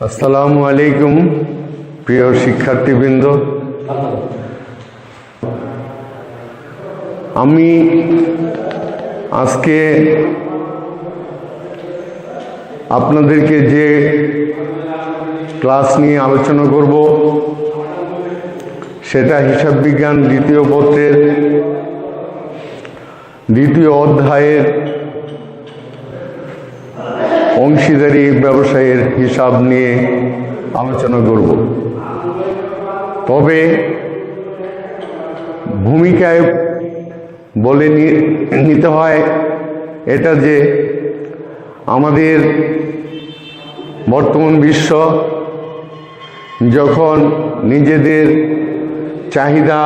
আসসালামু আলাইকুম প্রিয় শিক্ষার্থীবৃন্দ, আমি আজকে আপনাদেরকে যে ক্লাস নিয়ে আলোচনা করব সেটা হিসাব বিজ্ঞান দ্বিতীয় পত্রের দ্বিতীয় অধ্যায়ের অংশীদারি ব্যবসায়ের হিসাব নিয়ে আলোচনা করব। তবে ভূমিকায় বলে নিতে হয় এটা যে আমাদের বর্তমান বিশ্ব যখন নিজেদের চাহিদা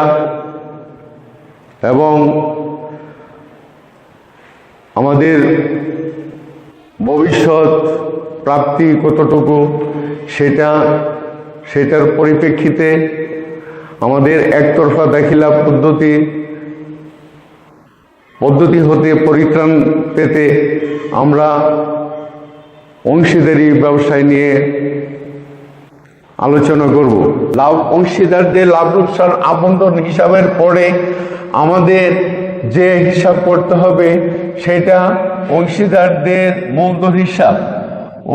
এবং আমাদের ভবিষ্যৎ প্রাপ্তি কতটুকু সেটার পরিপ্রেক্ষিতে আমাদের একতরফা দাখিলা পদ্ধতি হতে পরিত্রাণ পেতে আমরা অংশীদারি ব্যবসায় নিয়ে আলোচনা করব। অংশীদারদের লাভ লোকসান আবন্টন হিসাবের পরে আমাদের যে হিসাব করতে হবে সেটা অংশীদারদের মূলধন হিসাব।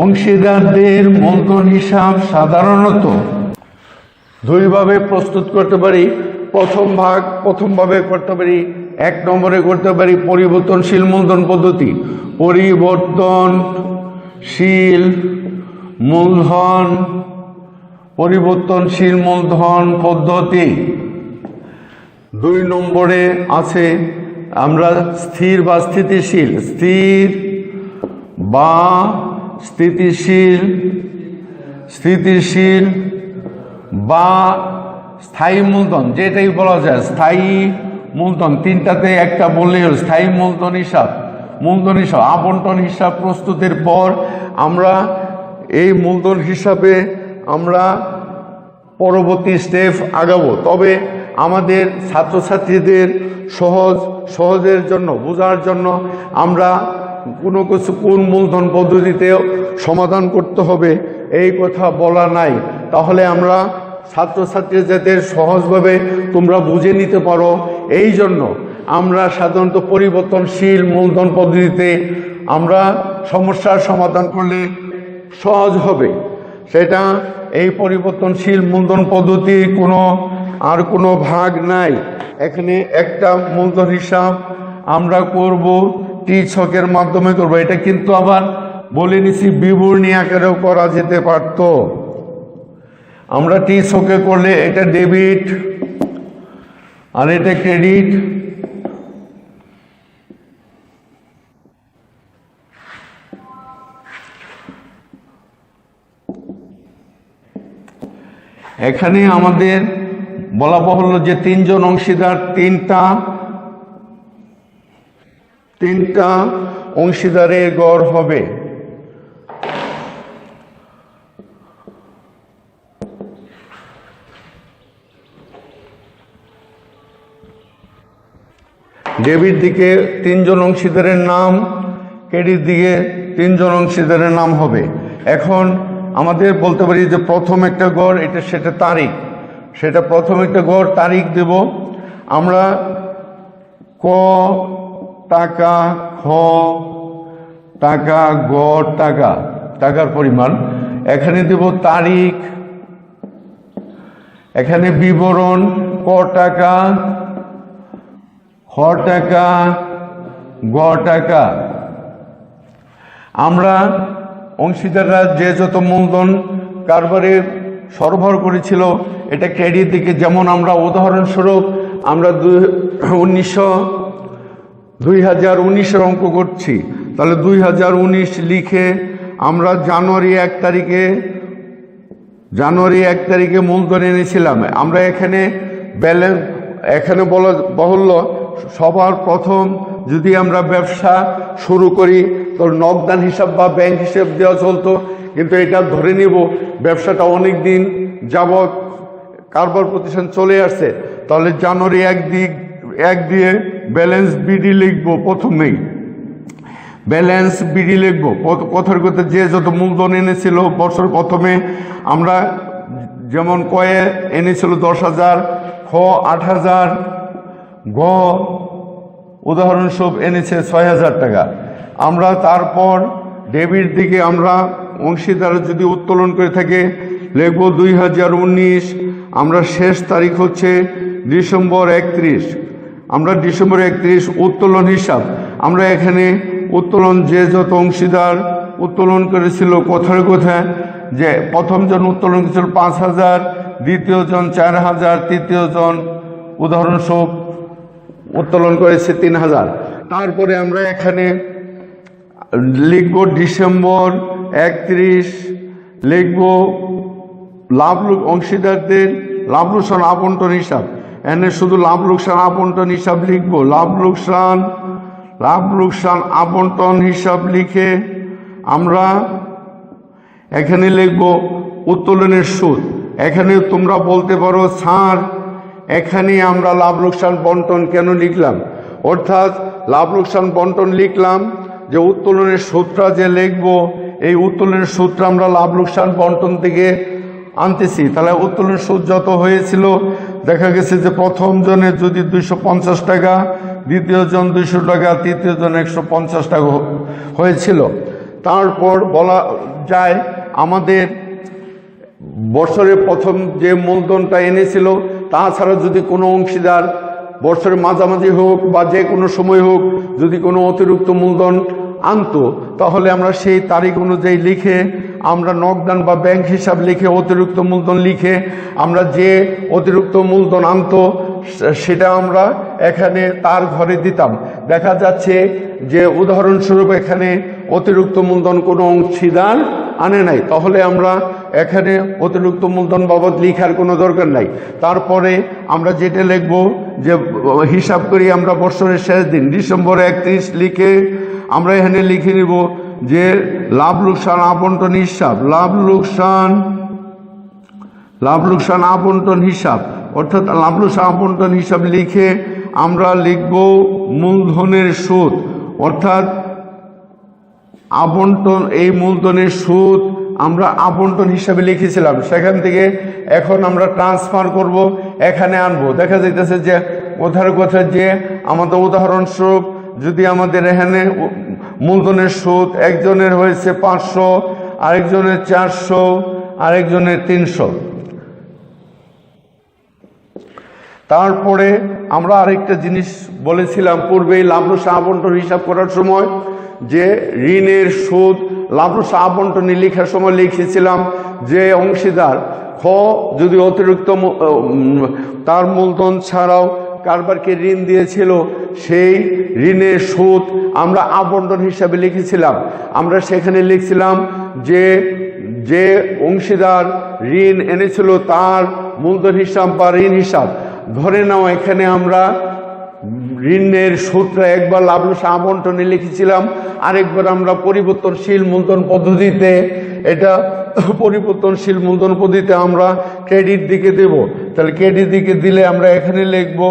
অংশীদারদের মূলধন হিসাব সাধারণত দুইভাবে প্রস্তুত করতে পারি। প্রথমভাবে করতে পারি, 1 নম্বরে করতে পারি পরিবর্তনশীল মূলধন পদ্ধতি। পরিবর্তনশীল মূলধন পদ্ধতি। 2 নম্বরে আছে আমরা স্থির বা স্থিতিশীল বা স্থায়ী মূলধন, যেটাই বলা যায় স্থায়ী মূলধন। 3টাতে একটা বললেই হল স্থায়ী মূলধন হিসাব। আবন্টন হিসাব প্রস্তুতের পর আমরা এই মূলধন হিসাবে আমরা পরবর্তী স্টেপ আগাবো। তবে আমাদের ছাত্রছাত্রীদের সহজের জন্য বোঝার জন্য আমরা কোনো কিছু কোন মূলধন পদ্ধতিতে সমাধান করতে হবে এই কথা বলা নাই। তাহলে আমরা ছাত্রছাত্রীদের সহজভাবে তোমরা বুঝে নিতে পারো, এই জন্য আমরা সাধারণত পরিবর্তনশীল মূলধন পদ্ধতিতে আমরা সমস্যার সমাধান করলে সহজ হবে। সেটা এই পরিবর্তনশীল মূলধন পদ্ধতির কোনো ভাগ নাই। এখানে একটা মূলধন হিসাব আমরা করব টি ছকের মাধ্যমে করব। এটা কিন্তু আবার বলে নিছি বিবরণী আকারেও করা যেতে পারত। আমরা টি ছকে করলে এটা ডেবিট আর এটা ক্রেডিট। এখানে আমাদের বলা বাহুল্য যে 3 জন অংশীদার, তিনটা অংশীদারের গড় হবে। ডেবিট দিকে 3 জন অংশীদারের নাম, ক্রেডিট দিকে 3 জন অংশীদারের নাম হবে। এখন আমাদের বলতে পারি যে প্রথম একটা গড় সেটা তারিখ, সেটা প্রথম একটা গড় তারিখ দেব আমরা। ক টাকা, খ টাকা, গড় টাকার পরিমাণ। এখানে দেব তারিখ, এখানে বিবরণ ক টাকা, খ টাকা, গড় টাকা। আমরা অংশীদাররা যে যত মূলধন কারবারে সরবরাহ করেছিল এটা ক্রেডিট দিকে, যেমন আমরা উদাহরণস্বরূপ আমরা 2019 অঙ্ক করছি, তাহলে 2019 লিখে আমরা জানুয়ারি 1 তারিখে মূলধন এনেছিলাম। আমরা এখানে ব্যালেন্স, এখানে বলা বাহুল্য সবার প্রথম যদি আমরা ব্যবসা শুরু করি তো নগদান হিসাব বা ব্যাংক হিসাব দেওয়া চলতো, কিন্তু এটা ধরে নিব ব্যবসাটা অনেক দিন যাবৎ কারবার প্রতিষ্ঠান চলে আসছে। তাহলে জানুয়ারি 1 দিয়ে ব্যালেন্স বিডি লিখবো প্রথমেই। ব্যালেন্স বিডি লিখবো। কথার কথা যে যত মূলধন এনেছিল বছর প্রথমে, আমরা যেমন কয়ে এনেছিল 10,000, খ 8,000, গ উদাহরণস্বরূপ এনেছে 6,000 টাকা। আমরা তারপর ডেবিট দিকে আমরা অংশীদার যদি উত্তোলন করে থাকে লিখব 2019। আমরা শেষ তারিখ হচ্ছে ডিসেম্বর 31। আমরা ডিসেম্বর 31 উত্তোলন হিসাব। আমরা এখানে উত্তোলন যে যত অংশীদার উত্তোলন করেছিল, কথার কথা যে প্রথম জন উত্তোলন করেছিল 5,000, দ্বিতীয় জন 4,000, তৃতীয় জন উদাহরণস্বরূপ উত্তোলন করেছে 3,000। তারপরে আমরা এখানে লিখব ডিসেম্বর 31, লিখব লাভ অংশীদারদের লাভ লোকসান আবন্টন হিসাব। এনে শুধু লাভ লোকসান আবন্টন হিসাব লিখব। লাভ লোকসান আবন্টন হিসাব লিখে আমরা এখানে লিখব উত্তোলনের সুদ। এখানে তোমরা বলতে পারো স্যার এখানে আমরা লাভ লোকসান বন্টন কেন লিখলাম? অর্থাৎ লাভ লোকসান বন্টন লিখলাম যে উত্তোলনের সূত্র যে লিখব, এই উত্তোলনের সূত্র আমরা লাভ লোকসান বন্টন থেকে আনতেছি। তাহলে উত্তোলনের সুদ যত হয়েছিল দেখা গেছে যে প্রথম জনের যদি 250 টাকা, দ্বিতীয় জন 200 টাকা, তৃতীয় জন 150 টাকা হয়েছিল। তারপর বলা যায় আমাদের বছরের প্রথম যে মূলধনটা এনেছিল, তাছাড়া যদি কোনো অংশীদার বছরের মাঝামাঝি হোক বা যে কোনো সময় হোক যদি কোনো অতিরিক্ত মূলধন আনতো, তাহলে আমরা সেই তারিখ অনুযায়ী লিখে আমরা নগদান বা ব্যাংক হিসাব লিখে অতিরিক্ত মূলধন লিখে আমরা যে অতিরিক্ত মূলধন আনতো সেটা আমরা এখানে তার ঘরে দিতাম। দেখা যাচ্ছে যে উদাহরণস্বরূপ এখানে অতিরিক্ত মূলধন কোনো অংশীদার আনে নাই, তাহলে আমরা এখানে অতিরিক্ত মূলধন বাবদ লিখার কোনো দরকার নাই। তারপরে আমরা যেটা লিখব যে হিসাব করি আমরা বছরের শেষ দিন ডিসেম্বর 31 লিখে আমরা এখানে লিখে নিব যে লাভ লোকসান আবন্টন হিসাব। লাভ লোকসান আবন্টন হিসাব অর্থাৎ লাভ লোকসান আবন্টন হিসাব লিখে আমরা লিখব মূলধনের সুদ, অর্থাৎ আবন্টন। এই মূলধনের সুদ আমরা আবন্টন হিসাবে লিখেছিলাম, সেখান থেকে এখন আমরা ট্রান্সফার করব, এখানে আনবো। দেখা যাইতেছে যে কথার কথা যে আমাদের উদাহরণস্বরূপ যদি আমাদের এখানে মূলধনের সুদ একজনের হয়েছে 500, আরেকজনের 400, আরেকজনের 300। তারপরে আমরা আরেকটা জিনিস বলেছিলাম পূর্বেই লাভ লোকসান আবন্টন হিসাব করার সময়, যে ঋণের সুদ লাভ লোকসান আবন্টনে লেখার সময় লিখেছিলাম যে অংশীদার খ যদি অতিরিক্ত তার মূলধন ছাড়াও কারবারকে ঋণ দিয়েছিল, সেই ঋণের সুদ আমরা আবন্টন হিসাবে লিখেছিলাম। আমরা সেখানে লিখছিলাম যে যে অংশীদার ঋণ এনেছিল তার মূলধন হিসাব বা ঋণ হিসাব ধরে নাও। এখানে আমরা ঋণের সূত্র একবার লাভ লোকসান আবন্টনে লিখেছিলাম, আরেকবার আমরা পরিবর্তনশীল মূলধন পদ্ধতিতে, এটা পরিবর্তনশীল মূলধন পদ্ধতিতে আমরা ক্রেডিট দিকে দেব। তাহলে ক্রেডিট দিকে দিলে আমরা এখানে লিখব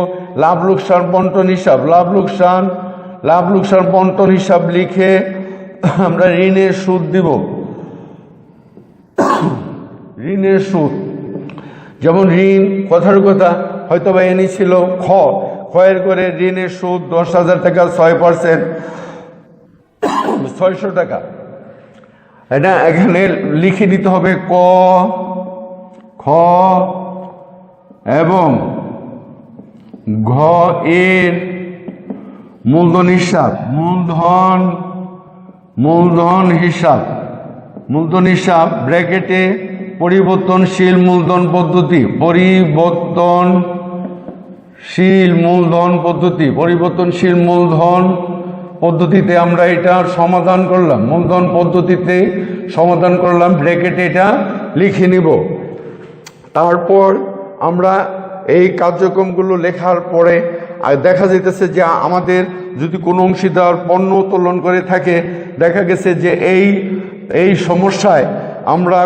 লাভ লোকসান বন্টন হিসাব। লাভ লোকসান বন্টন হিসাব লিখে আমরা ঋণের সুদ দিব। ঋণের সুদ যেমন ঋণ কথার কথা হয়তো বা এনেছিল ক্ষয়ের করে ঋণের সুদ 10,000 টাকা 6%, 600 টাকা। এটা এখানে লিখে নিতে হবে ক, খ এবং ঘ এর মূলধন হিসাব। মূলধন হিসাব ব্র্যাকেটে পরিবর্তনশীল মূলধন পদ্ধতি, পরিবর্তনশীল মূলধন পদ্ধতিতে আমরা এটা সমাধান করলাম। মূলধন পদ্ধতিতে সমাধান করলাম, ব্র্যাকেটে এটা লিখে নিব। তারপর আমরা এই কার্যক্রমগুলো লেখার পরে দেখা যাইতেছে যে আমাদের যদি কোনো অংশীদার পণ্য উত্তোলন করে থাকে, দেখা গেছে যে এই সমস্যায় আমরা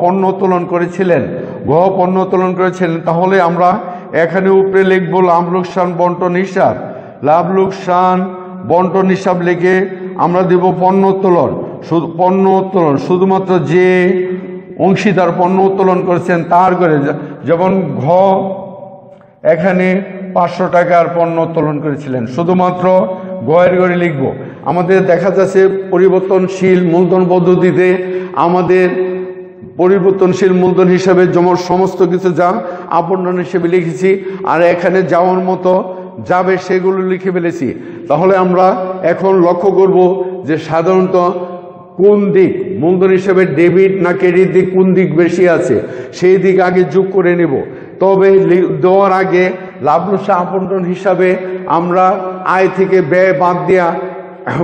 পণ্য উত্তোলন করেছিলেন, তাহলে আমরা এখানে উপরে লিখব লাভ লোকসান বন্টন হিসাব। লাভ লোকসান বন্টন হিসাব লিখে আমরা দেব পণ্য উত্তোলন। পণ্য উত্তোলন শুধুমাত্র যে অংশীদার পণ্য উত্তোলন করেছেন তার করে, যেমন ঘ এখানে 500 টাকার পণ্য উত্তোলন করেছিলেন, শুধুমাত্র গয়ের ঘরে লিখব। আমাদের দেখা যাচ্ছে পরিবর্তনশীল মূলধন পদ্ধতিতে আমাদের পরিবর্তনশীল মূলধন হিসাবে যেমন সমস্ত কিছু যা আবণ্টন হিসেবে লিখেছি, আর এখানে যাওয়ার মতো যাবে সেগুলো লিখে ফেলেছি। তাহলে আমরা এখন লক্ষ্য করব যে সাধারণত কোন দিক মূলধন হিসেবে ডেবিট না ক্রেডিট দিক কোন দিক বেশি আছে সেই দিক আগে যোগ করে নেব। তবে দেওয়ার আগে লাভ লোকসান আবণ্টন হিসাবে আমরা আয় থেকে ব্যয় বাদ দেওয়া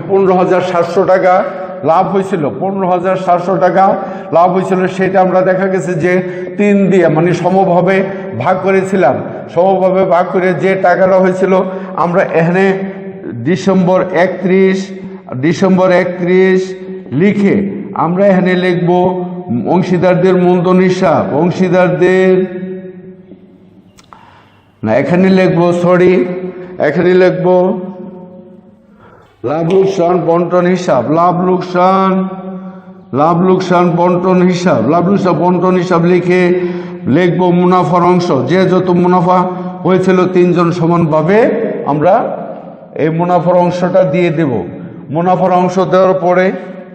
15,700 টাকা লাভ হয়েছিল, 15,700 টাকা লাভ হয়েছিল। সেটা আমরা দেখা গেছে যে 3 দিয়ে মানে সমভাবে ভাগ করেছিলাম। সমভাবে ভাগ করে যে টাকাটা হয়েছিল আমরা এখানে ডিসেম্বর 31 লিখে আমরা এখানে লিখব অংশীদারদের মূলধন হিসাব। অংশীদারদের না, এখানে লিখব এখানে লিখব লাভ লোকসান বন্টন হিসাব। লাভ লোকসান বন্টন হিসাব লিখে লিখব মুনাফার অংশ। যে যত মুনাফা হয়েছিল 3 জন সমানভাবে আমরা এই মুনাফার অংশটা দিয়ে দেব। মুনাফার অংশ দেওয়ার পরে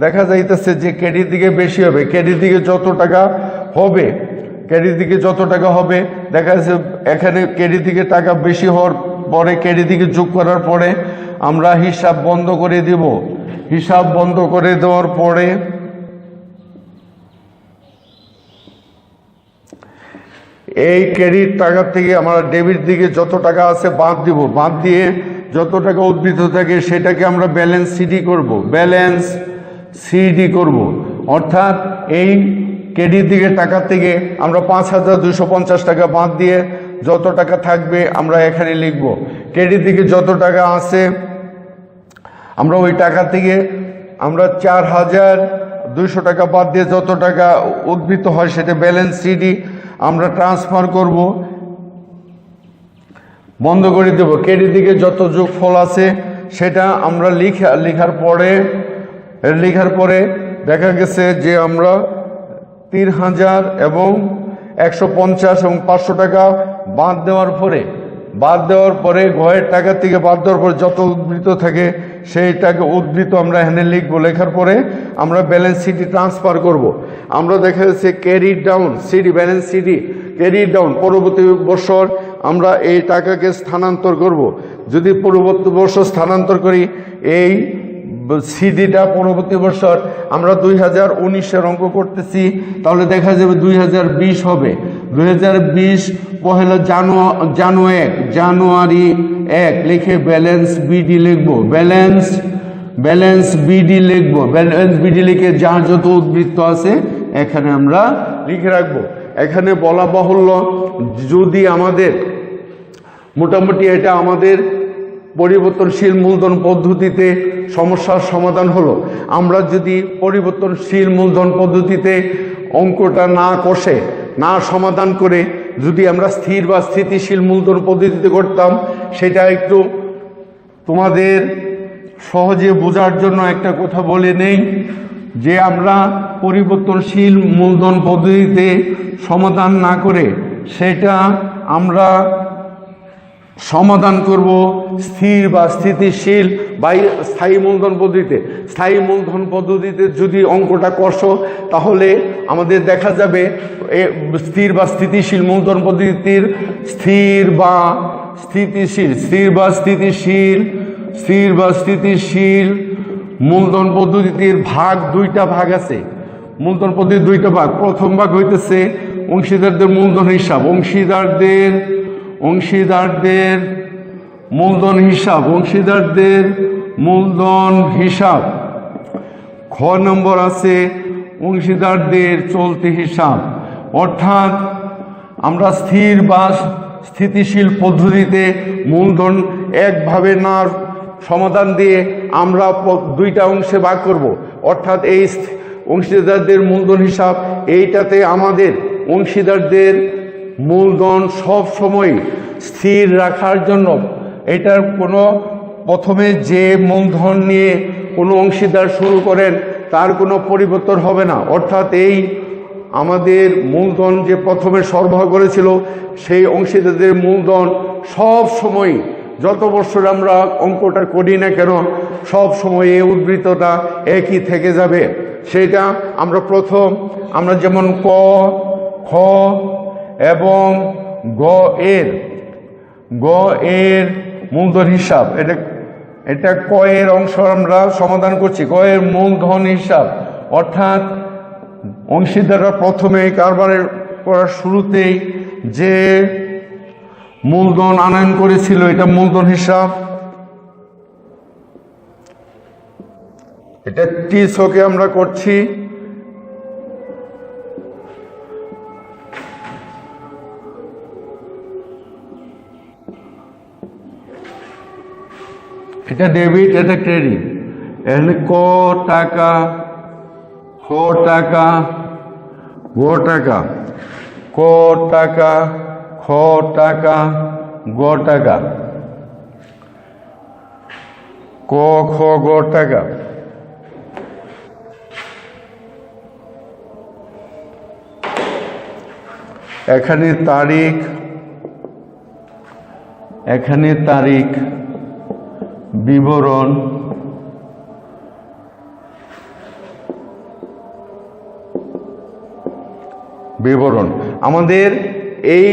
দেখা যাইতেছে যে ক্রেডিট দিকে বেশি হবে। ক্রেডিট দিকে যত টাকা হবে দেখা যাচ্ছে এখানে ক্রেডিট দিকে টাকা বেশি হওয়ার পরে ক্রেডিট দিকে যোগ করার পরে আমরা হিসাব বন্ধ করে দেব। হিসাব বন্ধ করে দেওয়ার পরে এই ক্রেডিট টাকার থেকে আমরা ডেবিট দিকে যত টাকা আছে বাদ দিব। বাদ দিয়ে যত টাকা উদ্বৃত্ত থাকে সেটাকে আমরা ব্যালেন্স সিডি করব। অর্থাৎ এই ক্রেডিট দিকে টাকা থেকে আমরা 5,250 টাকা বাদ দিয়ে যত টাকা থাকবে আমরা এখানে লিখব। ক্রেডিট দিকে যত টাকা আছে আমরা ওই টাকা থেকে আমরা 4,200 টাকা বাদ দিয়ে যত টাকা উদ্বৃত্ত হয় সেটা ব্যালেন্স সিডি আমরা ট্রান্সফার করব, বন্ধ করে দেব। ক্রেডিট দিকে যত যোগফল আছে সেটা আমরা লেখার পরে দেখা গেছে যে আমরা 3,000 এবং 150 এবং 500 টাকা বাদ দেওয়ার পরে গয়ের টাকা থেকে বাদ দেওয়ার পরে যত উদ্বৃত্ত থাকে সেইটাকে উদ্বৃত্ত আমরা এখানে লিখবো। লেখার পরে আমরা ব্যালেন্স সিডি ট্রান্সফার করব। আমরা দেখা যাচ্ছে carry down CD, balance CD carry down, পরবর্তী বছর আমরা এই টাকাকে স্থানান্তর করব। যদি পরবর্তী বছর স্থানান্তর করি এই সিডিটা পরবর্তী বছর আমরা 2019-এর অঙ্ক করতেছি, তাহলে দেখা যাবে 2020 হবে। 2020 পহেলা জানুয়ারি 1 লিখে ব্যালেন্স বিডি লিখব। ব্যালেন্স বিডি লিখে যার যত উদ্বৃত্ত আছে এখানে আমরা লিখে রাখবো। এখানে বলা বাহুল্য, যদি আমাদের মোটামুটি এটা আমাদের পরিবর্তনশীল মূলধন পদ্ধতিতে সমস্যার সমাধান হলো। আমরা যদি পরিবর্তনশীল মূলধন পদ্ধতিতে অঙ্কটা না কষে না সমাধান করে যদি আমরা স্থির বা স্থিতিশীল মূলধন পদ্ধতিতে করতাম, সেটা একটু তোমাদের সহজে বোঝার জন্য একটা কথা বলে নেই যে আমরা পরিবর্তনশীল মূলধন পদ্ধতিতে সমাধান না করে সেটা আমরা সমাধান করব স্থির বা স্থিতিশীল বা স্থায়ী মূলধন পদ্ধতিতে। স্থায়ী মূলধন পদ্ধতিতে যদি অঙ্কটা কষো তাহলে আমাদের দেখা যাবে স্থির বা স্থিতিশীল মূলধন পদ্ধতির স্থির বা স্থিতিশীল মূলধন পদ্ধতির দুইটা ভাগ আছে। মূলধন পদ্ধতির দুইটা ভাগ। প্রথম ভাগ হইতেছে অংশীদারদের মূলধন হিসাব, অংশীদারদের মূলধন হিসাব। খ নম্বর আছে অংশীদারদের চলতি হিসাব। অর্থাৎ আমরা স্থির বা স্থিতিশীল পদ্ধতিতে মূলধন একভাবে না সমাধান দিয়ে আমরা দুইটা অংশে ভাগ করব। অর্থাৎ এই অংশীদারদের মূলধন হিসাব, এইটাতে আমাদের অংশীদারদের মূলধন সব সময় স্থির রাখার জন্য এটার কোনো প্রথমে যে মূলধন নিয়ে কোনো অংশীদার শুরু করেন তার কোনো পরিবর্তন হবে না, অর্থাৎ এই আমাদের মূলধন যে প্রথমে সরবরাহ করেছিল সেই অংশীদারদের মূলধন সব সময়, যত বছর আমরা অঙ্কটা করি না কেন, সব সময় এই উদ্বৃত্তটা একই থেকে যাবে। সেটা আমরা আমরা যেমন ক, খ এবং গ এর মূলধন হিসাব, এটা ক এর অংশ আমরা সমাধান করছি। ক এর মূলধন হিসাব অর্থাৎ অংশীদাররা প্রথমে কারবারের করার শুরুতেই যে মূলধন আনয়ন করেছিল এটা মূলধন হিসাব। এটা টি ছকে আমরা করছি। এটা ডেবিট, এটা ক্রেডিট। এখানে ক টাকা, খ টাকা, গ টাকা, ক টাকা, খ টাকা, গ টাকা, ক খ গ টাকা। এখানে তারিখ, বিবরণ, আমাদের এই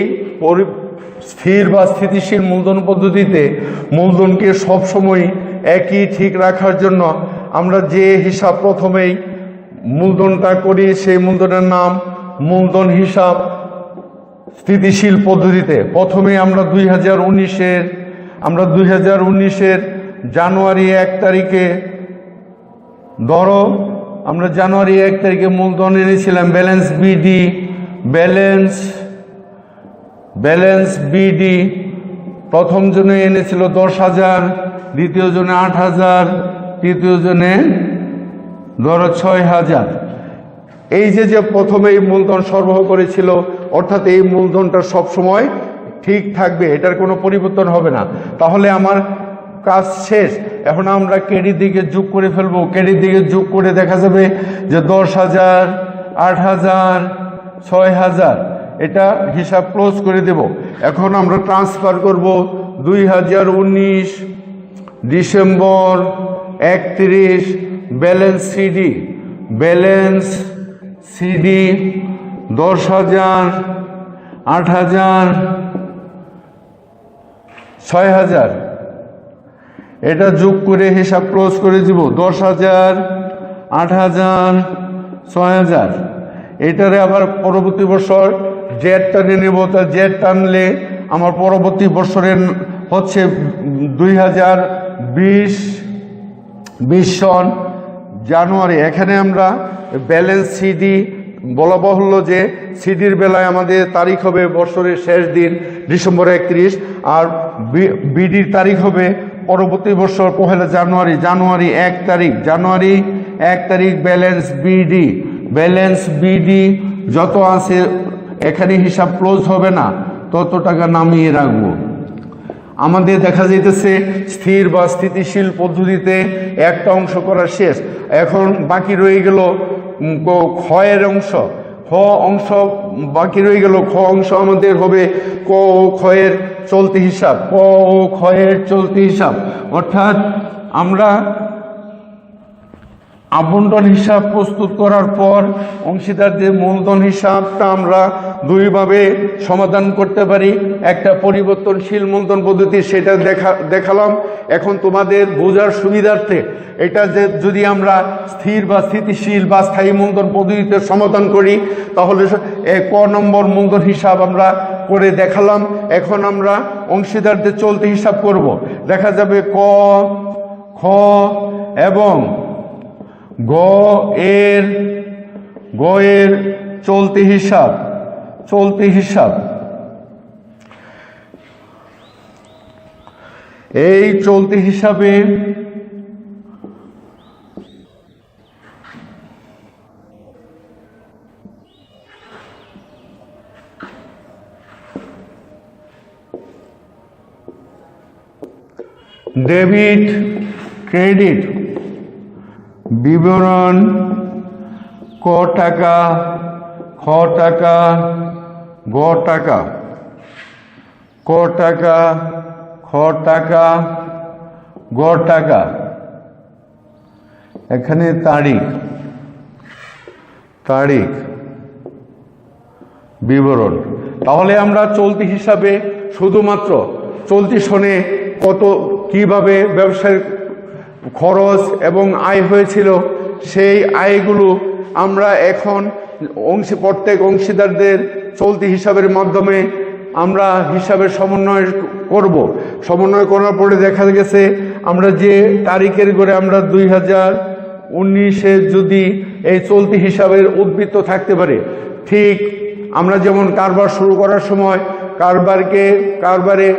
স্থির বা স্থিতিশীল মূলধন পদ্ধতিতে মূলধনকে সবসময় একই ঠিক রাখার জন্য আমরা যে হিসাব প্রথমেই মূলধনটা করি সেই মূলধনের নাম মূলধন হিসাব। স্থিতিশীল পদ্ধতিতে প্রথমে আমরা 2019-এর জানুয়ারি 1 তারিখে, ধরো আমরা জানুয়ারি 1 তারিখে মূলধন এনেছিলাম ব্যালেন্স বিডি প্রথম জনে এনেছিল 10,000, দ্বিতীয় জনে 8,000, তৃতীয় জনে ধরো 6,000। এই যে প্রথমে এই মূলধন সরবরাহ করেছিল, অর্থাৎ এই মূলধনটা সবসময় ঠিক থাকবে, এটার কোনো পরিবর্তন হবে না। তাহলে আমার কাজ শেষ। এখন আমরা ক্রেডিট দিকে যোগ করে ফেলবো। ক্রেডিট দিকে যোগ করে দেখা যাবে যে 10,000, 8,000, 6,000, এটা হিসাব ক্লোজ করে দেব। এখন আমরা ট্রান্সফার করব 2019 ডিসেম্বর 31 ব্যালেন্স সিডি 10,000, 8,000, 6,000, এটা যোগ করে হিসাব ক্লোজ করে দিব। 10,000, 8,000, 6,000, এটারে আবার পরবর্তী বছর জেড টানে নেব। তা জেড টানলে আমার পরবর্তী বছরের হচ্ছে 2020 সন জানুয়ারি। এখানে আমরা ব্যালেন্স সিডি, বলা বাহুল্য যে সিডির বেলায় আমাদের তারিখ হবে বছরের শেষ দিন ডিসেম্বর 31, আর বিডির তারিখ হবে পরবর্তী বছর 1 জানুয়ারি 1 তারিখ। ব্যালেন্স বিডি যত আছে এখানে হিসাব ক্লোজ হবে না, তত টাকা নামিয়ে রাখবো। আমাদের দেখা যাইতেছে স্থির বা স্থিতিশীল পদ্ধতিতে একটা অংশ করা শেষ। এখন বাকি রয়ে গেল ক্ষয়ের অংশ। খ অংশ বাকি রয়ে গেল। খ অংশ আমাদের হবে ক ও ক্ষয়ের চলতি হিসাব। অর্থাৎ আমরা আবন্টন হিসাব প্রস্তুত করার পর অংশীদারদের মূলধন হিসাবটা আমরা দুইভাবে সমাধান করতে পারি। একটা পরিবর্তনশীল মূলধন পদ্ধতি, সেটা দেখালাম। এখন তোমাদের বোঝার সুবিধার্থে এটা যে যদি আমরা স্থির বা স্থিতিশীল বা স্থায়ী মূলধন পদ্ধতিতে সমাধান করি, তাহলে ক নম্বর মূলধন হিসাব আমরা করে দেখালাম। এখন আমরা অংশীদারদের চলতি হিসাব করব। দেখা যাবে ক, খ এবং গ এর চলতি হিসাব। এই চলতি হিসাবে ডেবিট, ক্রেডিট বিবরণ ক টাকা, খ টাকা, গ টাকা, ক টাকা, খ টাকা, গ টাকা। এখানে তারিখ, তারিখ, বিবরণ। তাহলে আমরা চলতি হিসাবে শুধুমাত্র চলতি সনে কত কিভাবে ব্যবসার খরচ এবং আয় হয়েছিল সেই আয়গুলো আমরা এখন প্রত্যেক অংশীদারদের চলতি হিসাবের মাধ্যমে আমরা হিসাবের সমন্বয় করব। সমন্বয় করার পরে দেখা গেছে আমরা যে তারিখের করে আমরা 2019-এ যদি এই চলতি হিসাবের উদ্বৃত্ত থাকতে পারে, ঠিক আমরা যেমন কারবার শুরু করার সময় কারবারে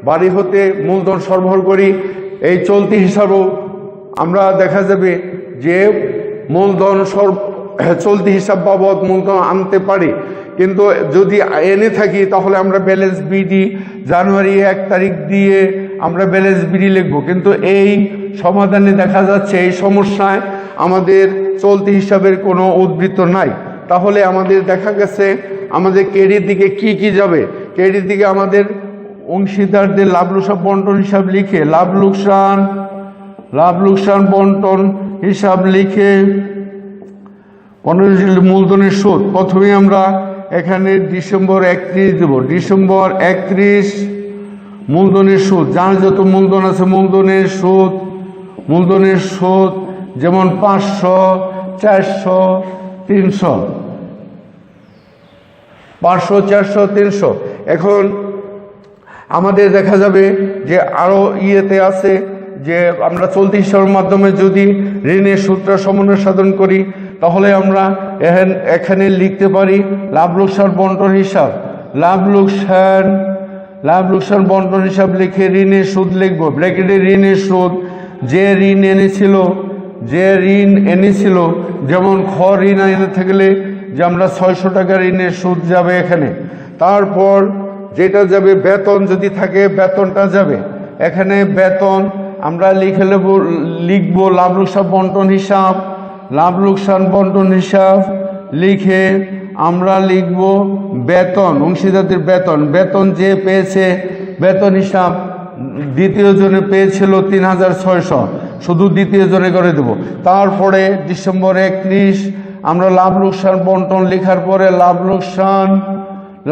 বাড়ি হতে মূলধন সরবরাহ করি, এই চলতি হিসাবও আমরা দেখা যাবে যে মূলধন চলতি হিসাব বাবদ মূলধন আনতে পারি। কিন্তু যদি এনে থাকি তাহলে আমরা ব্যালেন্স বিডি জানুয়ারি 1 তারিখ দিয়ে আমরা ব্যালেন্স বিডি লিখব। কিন্তু এই সমাধানে দেখা যাচ্ছে এই সমস্যায় আমাদের চলতি হিসাবের কোনো উদ্বৃত্ত নাই। তাহলে আমাদের দেখা গেছে আমাদের ক্রেডিট দিকে কি কি যাবে, ক্রেডিট দিকে আমাদের অংশীদারদের লাভ লোকসান বন্টন হিসাব লিখে লাভ লোকসান বন্টন হিসাব লিখে মূলধনের সুদ প্রথমে আমরা এখানে ডিসেম্বর 31 দেব। ডিসেম্বর 31 মূলধনের সুদ, যার যত মূলধন আছে মূলধনের সুদ যেমন 500, 400, 300, 500, 400, 300। এখন আমাদের দেখা যাবে যে আরও ইয়েতে আছে যে আমরা চলতি হিসাবের মাধ্যমে যদি ঋণের সুদটা সমন্বয় সাধন করি তাহলে আমরা এখানে লিখতে পারি লাভ লোকসান বন্টন হিসাব। লাভ লোকসান বন্টন হিসাব লিখে ঋণের সুদ লিখব। ব্র্যাকেটে ঋণের সুদ, যে ঋণ এনেছিল যেমন খ ঋণ এনে থাকলে যে আমরা 600 টাকা ঋণের সুদ যাবে এখানে। তারপর যেটা যাবে বেতন, যদি থাকে বেতনটা যাবে এখানে। বেতন আমরা লিখব লাভ লোকসান বন্টন হিসাব। লাভ লোকসান বন্টন হিসাব লিখে আমরা লিখব বেতন, অংশীদারদের বেতন যে পেয়েছে বেতন হিসাব দ্বিতীয় জনে পেয়েছিল 3600, শুধু দ্বিতীয় জনে করে দেব। তারপরে ডিসেম্বর 31 আমরা লাভ লোকসান বন্টন লেখার পরে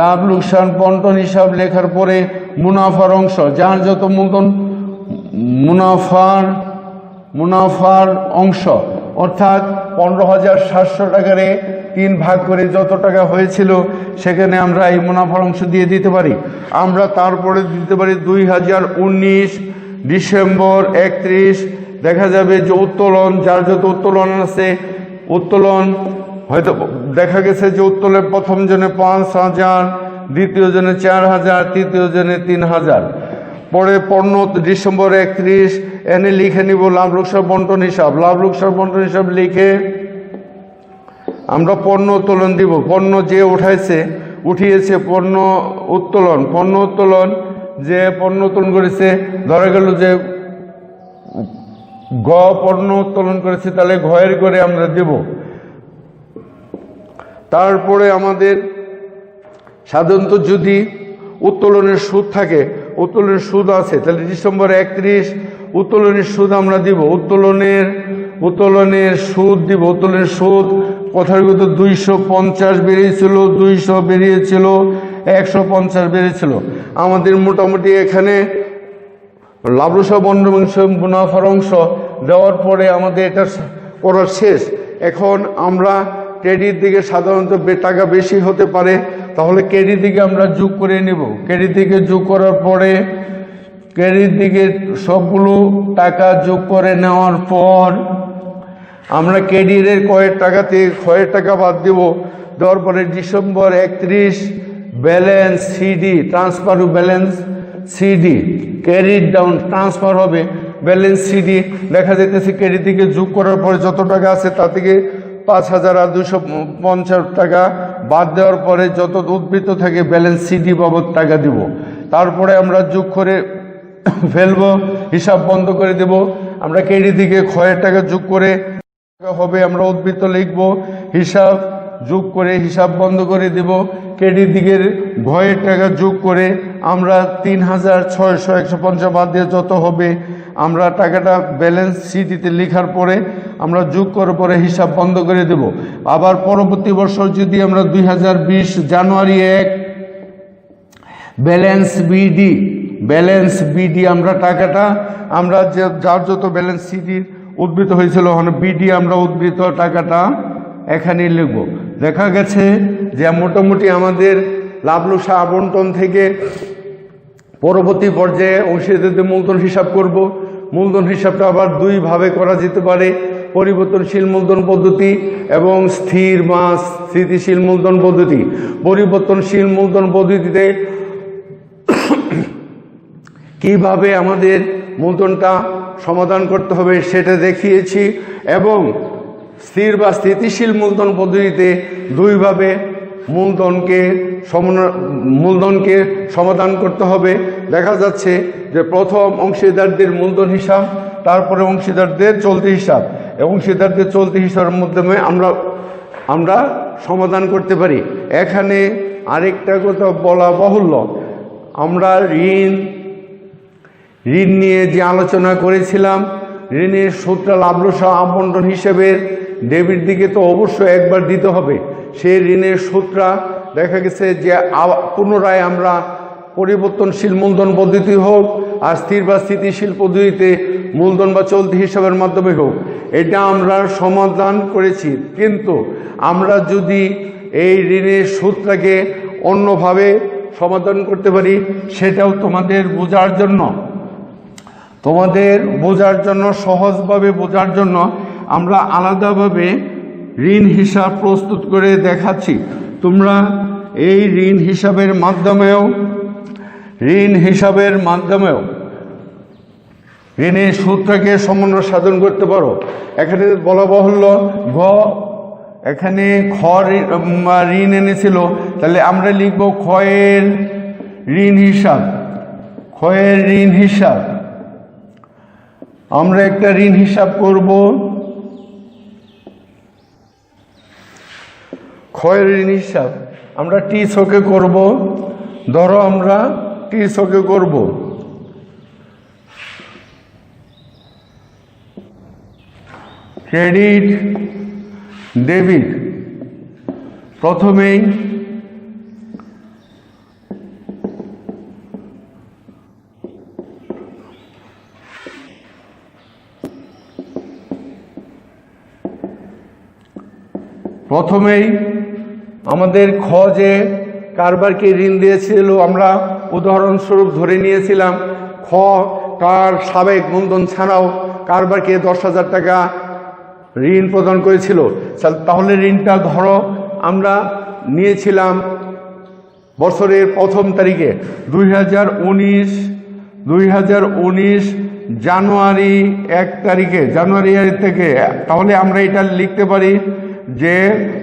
লাভ লোকসান বন্টন হিসাব লেখার পরে মুনাফার অংশ, যার যত মূলধন মুনাফার অংশ অর্থাৎ 15,700 টাকারে 3 ভাগ করে যত টাকা হয়েছিল সেখানে আমরা এই মুনাফার অংশ দিয়ে দিতে পারি। আমরা তারপরে দিতে পারি 2019 ডিসেম্বর 31 দেখা যাবে যে উত্তোলন, যার যত উত্তোলন আছে উত্তোলন হয়তো দেখা গেছে যে উত্তোলনের প্রথম জনে 5,000, দ্বিতীয় জনে 4,000, তৃতীয় জনে 3,000। পরে পণ্য ডিসেম্বর 31 এনে লিখে নিব লাভ লোকসান বন্টন হিসাব। লাভ লোকসান বন্টন হিসাব লিখে আমরা পণ্য উত্তোলন দিব। পণ্য যে উঠিয়েছে পণ্য উত্তোলন যে পণ্য উত্তোলন করেছে, ধরা গেল যে গ পণ্য উত্তোলন করেছে তাহলে ঘয়ের করে আমরা দেব। তারপরে আমাদের সাধারণত যদি উত্তোলনের সুদ থাকে, উত্তোলনের সুদ আছে তাহলে ডিসেম্বর 31 উত্তোলনের সুদ আমরা দিব। উত্তোলনের সুদ দিব। উত্তোলনের সুদ কথাগত 250 বেরিয়েছিল, 200 বেরিয়েছিল, 150 বেরিয়েছিল। আমাদের মোটামুটি এখানে লাভ লোকসান বন্টন অংশ মুনাফার অংশ দেওয়ার পরে আমাদের এটা করা শেষ। এখন আমরা ক্রেডিট দিকে সাধারণত টাকা বেশি হতে পারে, তাহলে ক্রেডিট দিকে আমরা যোগ করে নেব। ক্রেডিট দিকে যোগ করার পরে ক্রেডিট দিকে সবগুলো টাকা যোগ করে নেওয়ার পর আমরা ক্রেডিটের কয়েক টাকা বাদ দেব। দেওয়ার পরে December 31 balance CD transfer, balance CD credit down transfer হবে। ব্যালেন্স সিডি দেখা যাইতেছে ক্রেডিট দিকে যোগ করার পরে যত টাকা আছে তা থেকে 5,250 টাকা বাদ দেওয়ার পরে যত উদ্বৃত্ত থাকে ব্যালেন্স সিডি বাবদ টাকা দিব। তারপরে আমরা যোগ করে ফেলবো, হিসাব বন্ধ করে দেব। আমরা ক্রেডিট দিকে ক্ষয়ের টাকা যোগ করে হবে, আমরা উদ্বৃত্ত লিখব, হিসাব যোগ করে হিসাব বন্ধ করে দেব। ক্রেডিট দিকের ভয়ের টাকা যোগ করে আমরা ৩৬৫০ বাদ দিয়ে যত হবে আমরা টাকাটা ব্যালেন্স শিটে লেখার পরে আমরা যোগ করার পরে হিসাব বন্ধ করে দেব। আবার পরবর্তী বছর যদি আমরা ২০২০ জানুয়ারি ১ ব্যালেন্স বিডি আমরা টাকাটা আমরা যার যত ব্যালেন্স সিডির উদ্বৃত্ত হয়েছিল বিডি আমরা উদ্বৃত্ত টাকাটা এখানে লিখব। দেখা গেছে যে মোটামুটি আমাদের লাভ লোকসান আবন্টন থেকে পরবর্তী পর্যায়ে অংশীদারদের মূলধন হিসাব করব। মূলধন হিসাবটা আবার দুইভাবে করা যেতে পারে, পরিবর্তনশীল মূলধন পদ্ধতি এবং স্থির বা স্থিতিশীল মূলধন পদ্ধতি। পরিবর্তনশীল মূলধন পদ্ধতিতে কিভাবে আমাদের মূলধনটা সমাধান করতে হবে সেটা দেখিয়েছি, এবং স্থির বা স্থিতিশীল মূলধন পদ্ধতিতে দুইভাবে মূলধনকে সমাধান করতে হবে। দেখা যাচ্ছে যে প্রথম অংশীদারদের মূলধন হিসাব, তারপরে অংশীদারদের চলতি হিসাব, অংশীদারদের চলতি হিসাবের মাধ্যমে আমরা সমাধান করতে পারি। এখানে আরেকটা কথা বলা বাহুল্য, আমরা ঋণ নিয়ে যে আলোচনা করেছিলাম, ঋণের সুদটা লাভ লোকসান আবন্টন হিসেবের ডেবিট দিকে তো অবশ্যই একবার দিতে হবে। সেই ঋণের সুদটা দেখা গেছে যে পুনরায় আমরা পরিবর্তনশীল মূলধন পদ্ধতি হোক আর স্থির বা স্থিতিশীল পদ্ধতিতে মূলধন বা চলতি হিসাবের মাধ্যমে হোক, এটা আমরা সমাধান করেছি। কিন্তু আমরা যদি এই ঋণের সুদটাকে অন্যভাবে সমাধান করতে পারি, সেটাও তোমাদের বোঝার জন্য সহজভাবে বোঝার জন্য আমরা আলাদাভাবে ঋণ হিসাব প্রস্তুত করে দেখাচ্ছি। তোমরা এই ঋণ হিসাবের মাধ্যমেও ঋণের সুদটাকে সমন্বয় সাধন করতে পারো। এখানে বলা বাহুল্য এখানে ঋণ এনেছিল, তাহলে আমরা লিখব ক্ষয়ের ঋণ হিসাব। আমরা একটা ঋণ হিসাব করব, ক্ষয়ের ঋণ হিসাব আমরা টি ছকে করব। ধরো আমরা টি ছকে করব, ক্রেডিট ডেবিট। প্রথমেই আমাদের যে কারবারকে ঋণ দিয়েছিল, আমরা উদাহরণস্বরূপ ধরে নিয়েছিলাম তার সাবেক মূলধন ছাড়াও কারবারকে 10,000 টাকা ঋণ প্রদান করেছিল। তাহলে ঋণটা ধরো আমরা নিয়েছিলাম বছরের প্রথম তারিখে 2019 জানুয়ারি 1 তারিখে, জানুয়ারি থেকে। তাহলে আমরা এটা লিখতে পারি যে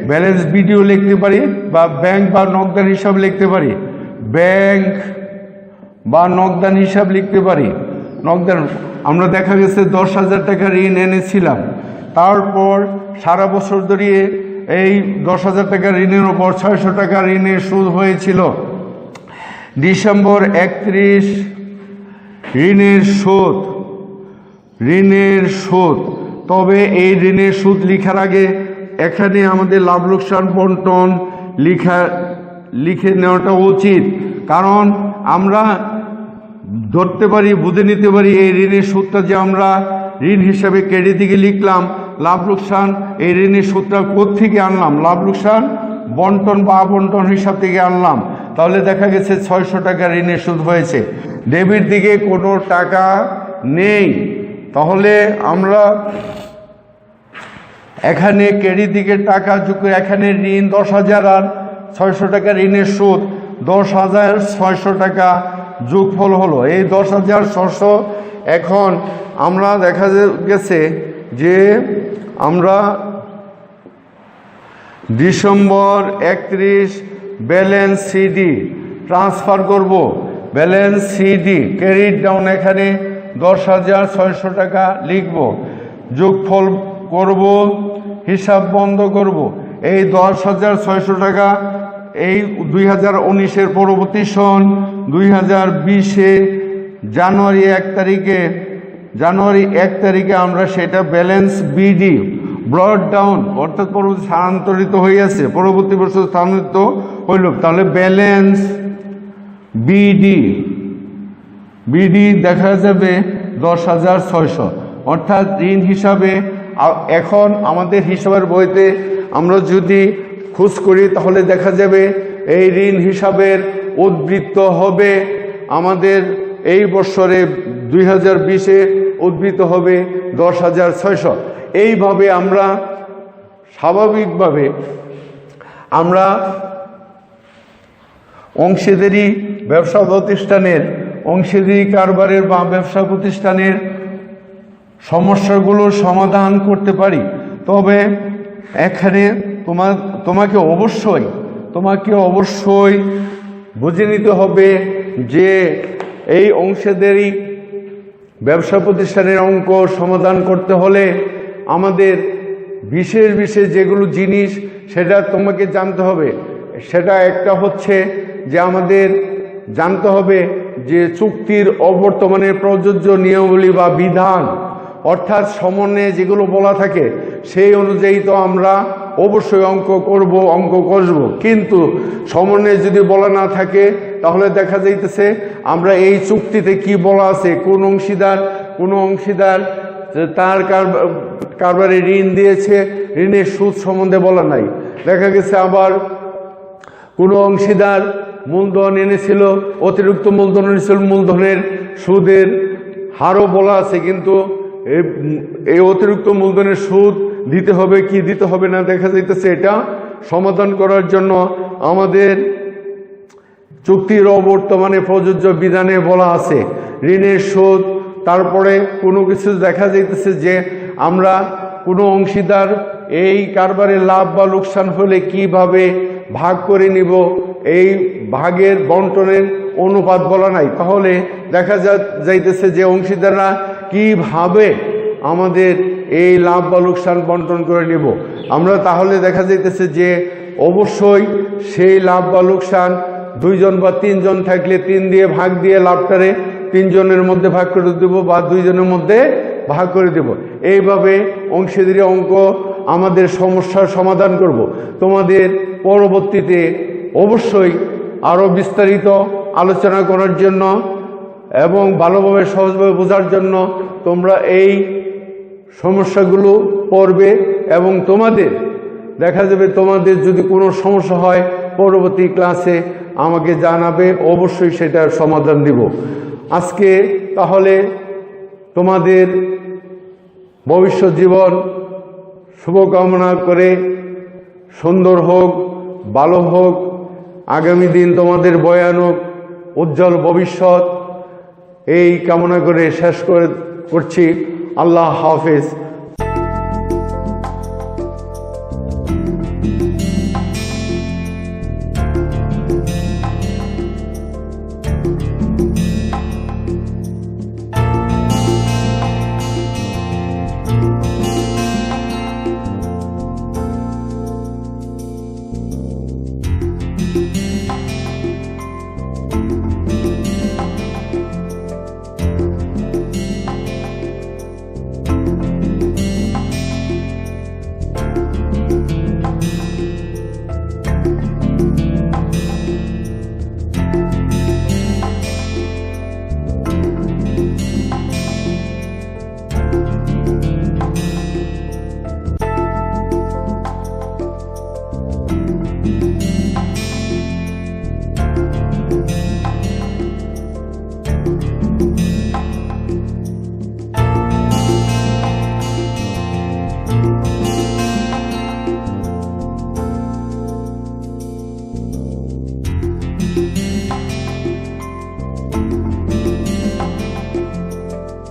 ব্যালেন্স বিডিও লিখতে পারি, বা ব্যাংক বা নগদান হিসাব লিখতে পারি, লিখতে পারি। নগদান আমরা দেখা গেছে 10,000 টাকা ঋণ এনেছিলাম, তারপর সারা বছর ধরে এই 10,000 টাকা ঋণের ওপর 600 টাকা ঋণের সুদ হয়েছিল। ডিসেম্বর 31 ঋণের সুদ। তবে এই ঋণের সুদ লিখার আগে এখানে আমাদের লাভ লোকসান বন্টন লিখে নেওয়াটা উচিত, কারণ আমরা ধরতে পারি, বুঝে নিতে পারি এই ঋণের সুদটা যে আমরা ঋণ হিসাবে ক্রেডিট দিকে লিখলাম, লাভ লোকসান এই ঋণের সুদটা কোত্থেকে আনলাম, লাভ লোকসান বন্টন বা আবন্টন হিসাব থেকে আনলাম। তাহলে দেখা গেছে 600 টাকা ঋণের সুদ হয়েছে। ডেবিট দিকে কোনো টাকা নেই, তাহলে আমরা এখানে ক্রেডিট দিকে টাকা যোগ করে এখানে ঋণ 10,000 আর 600 টাকা ঋণের সুদ 10,600 টাকা যোগফল হলো এই 10,600। এখন আমরা দেখা গেছে যে আমরা ডিসেম্বর 31 ব্যালেন্স সিডি ট্রান্সফার করব। ব্যালেন্স সিডি ক্রেডিট ডাউন এখানে 10,600 টাকা লিখব। যোগফল করব, হিসাব বন্ধ করব। এই 10,600 টাকা এই 2019-এর পরবর্তী সন 2020-এ জানুয়ারি 1 তারিখে আমরা সেটা ব্যালেন্স বিডি ব্রড ডাউন অর্থাৎ পরবর্তী স্থানান্তরিত হইয়াছে, পরবর্তী বছর স্থানান্তরিত হইল। তাহলে ব্যালেন্স বিডি দেখা যাবে 10,600, অর্থাৎ ঋণ হিসাবে। এখন আমাদের হিসাবের বইতে আমরা যদি খোঁজ করি তাহলে দেখা যাবে এই ঋণ হিসাবের উদ্বৃত্ত হবে আমাদের এই বছরে 2020-এ উদ্বৃত্ত হবে 10,600। এইভাবে আমরা স্বাভাবিকভাবে আমরা অংশীদারি ব্যবসা প্রতিষ্ঠানের অংশীদারি কারবারের বা ব্যবসা প্রতিষ্ঠানের সমস্যাগুলোর সমাধান করতে পারি। তবে এখানে তোমাকে অবশ্যই বুঝে নিতে হবে যে এই অংশীদারি ব্যবসা প্রতিষ্ঠানের অঙ্ক সমাধান করতে হলে আমাদের বিশেষ যেগুলো জিনিস সেটা তোমাকে জানতে হবে। সেটা একটা হচ্ছে যে আমাদের জানতে হবে যে চুক্তির অবর্তমানে প্রযোজ্য নিয়মাবলী বা বিধান, অর্থাৎ সমন্বয়ে যেগুলো বলা থাকে সেই অনুযায়ী তো আমরা অবশ্যই অঙ্ক কষব, কিন্তু সমন্বয়ে যদি বলা না থাকে তাহলে দেখা যাইতেছে আমরা এই চুক্তিতে কি বলা আছে, কোন অংশীদার তার কারবারে ঋণ দিয়েছে, ঋণের সুদ সম্বন্ধে বলা নাই। দেখা গেছে আবার কোনো অংশীদার মূলধন এনেছিল, অতিরিক্ত মূলধন এনেছিল, মূলধনের সুদের হারও বলা আছে, কিন্তু এই অতিরিক্ত মূলধনের সুদ দিতে হবে কি দিতে হবে না দেখা যাইতেছে। এটা সমাধান করার জন্য আমাদের চুক্তির অবর্তমানে প্রযোজ্য বিধানে বলা আছে ঋণের সুদ। তারপরে কোনো কিছু দেখা যাইতেছে যে আমরা কোনো অংশীদার এই কারবারে লাভ বা লোকসান হলে কিভাবে ভাগ করে নিব, এই ভাগের বন্টনের অনুপাত বলা নাই। তাহলে দেখা যাইতেছে যে অংশীদাররা কিভাবে আমাদের এই লাভ বা লোকসান বন্টন করে নেব আমরা। তাহলে দেখা যাইতেছে যে অবশ্যই সেই লাভ বা লোকসান 2 জন বা 3 জন থাকলে 3 দিয়ে ভাগ দিয়ে লাভটারে 3 জনের মধ্যে ভাগ করে দেব বা 2 জনের মধ্যে ভাগ করে দেব। এইভাবে অংশীদারি অঙ্ক আমাদের সমস্যার সমাধান করব। তোমাদের পরবর্তীতে অবশ্যই আরও বিস্তারিত আলোচনা করার জন্য এবং ভালোভাবে সহজভাবে বোঝার জন্য তোমরা এই সমস্যাগুলো পড়বে এবং তোমাদের দেখা যাবে তোমাদের যদি কোনো সমস্যা হয় পরবর্তী ক্লাসে আমাকে জানাবে, অবশ্যই সেটার সমাধান দিব। আজকে তাহলে তোমাদের ভবিষ্যৎ জীবন শুভকামনা করে সুন্দর হোক, ভালো হোক, আগামী দিন তোমাদের ভয়ানক উজ্জ্বল ভবিষ্যৎ এই কামনা করে শেষ করছি। আল্লাহ হাফেজ।